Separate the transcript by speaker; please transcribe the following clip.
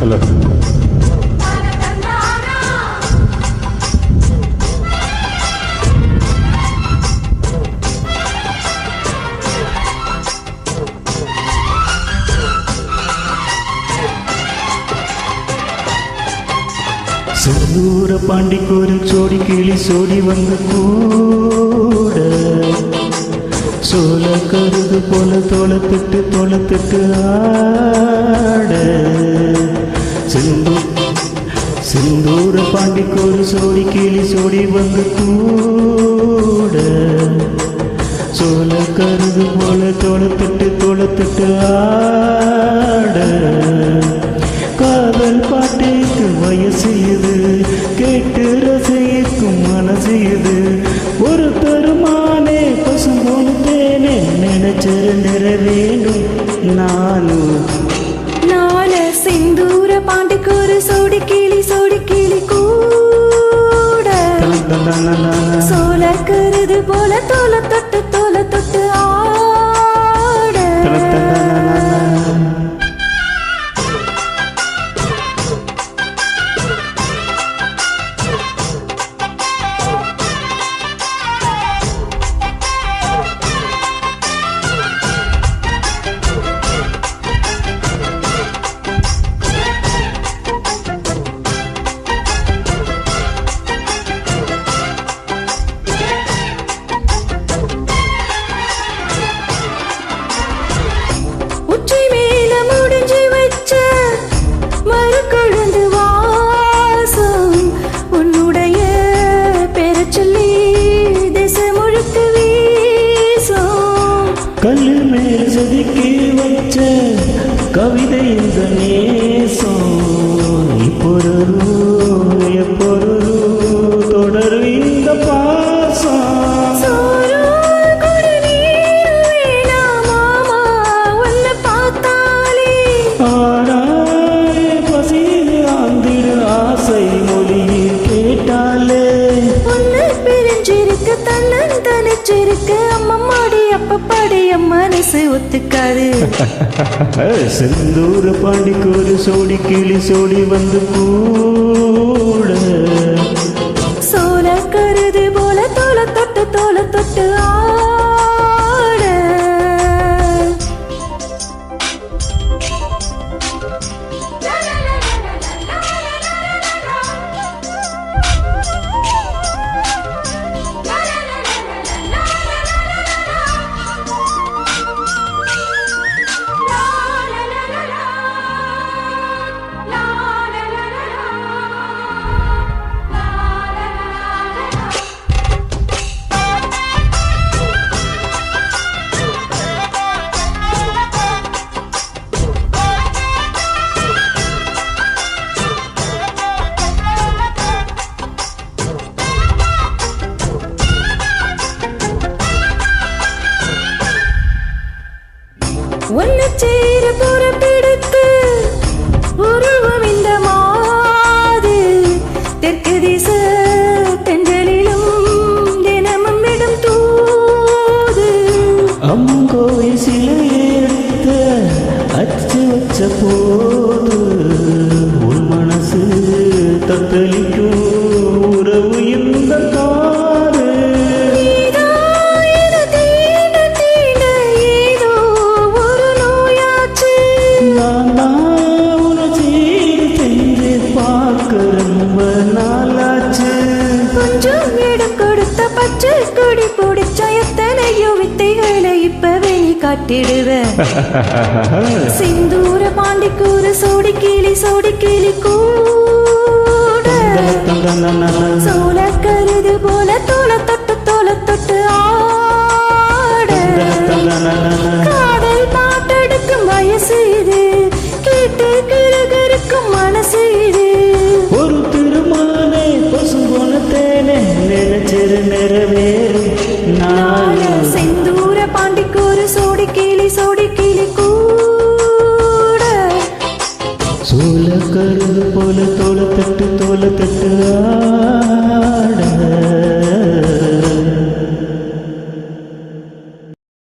Speaker 1: Hello. செந்தூர பாண்டிக்கு சோடி கிளி சோடி வந்து கூட சோல கருது போல தோளத்துட்டு ஆட. செந்தூர பாண்டிக்கு சோடி கிளி சோடி வந்து கூட சோல கருது போல தோளத்துட்டு ஆட. காதல் பாட்டுக்கு வயசு இது, கேட்டு ரசிக்கும் மனசு இது. ஒரு தருமானே பசும்போனு தேனே நினைச்சரு நிறைவேண்டும் நானும்.
Speaker 2: செந்தூர பாண்டுக்கு ஒரு சோடி கிளி கூட சோல கருது போல தோளத்தொட்டு ஆட.
Speaker 1: கல்லு மேல் செதுக்கி வச்ச கவிதை இந்த நேசம். இப்பொரு எப்பொரு தொடரு இந்த பாசம். ஆராய பசியில் ஆந்திரு ஆசை மொழியில் கேட்டாலே
Speaker 2: பிரிஞ்சிருக்கு தன்னந்தனிச்சிருக்கு அம்மம்மாடி அப்பப்பாடி மனசு ஒத்துக்காது.
Speaker 1: செந்தூர பாண்டிக்கு ஒரு சோடி கிளி சோடி வந்து கூட
Speaker 2: சோல கருது போல தோளத்தொட்டு ஆட. ஒன்னு சேர புறப்பெடுத்து உருவம் இந்த மாது. தெற்கு திச தென்றலிலும் தினமும் விடும் தூது.
Speaker 1: அங்கோய் சிலை எடுத்த அச்சு வச்ச போது உன் மனசு தத்தளிக்கும் உறவு இந்த காரு.
Speaker 2: கொஞ்சம் இடம் கொடுத்த பச்சை கொடி பிடிச்ச எத்தனையோ வித்தைகளை இப்பவே நீ காட்டிடுவ. சிந்தூர பாண்டிக்கூறு சோடி கிளி கூட சோல கருது போல தோளத்தொட்டு ஆட. காதல் பாட்டெடுக்கும் வயசு இது, கேட்டு கிழகருக்கும் மனசு இது.
Speaker 1: ஒரு திருமானே பசும்பொன தேனே நினைச்சிரு நிற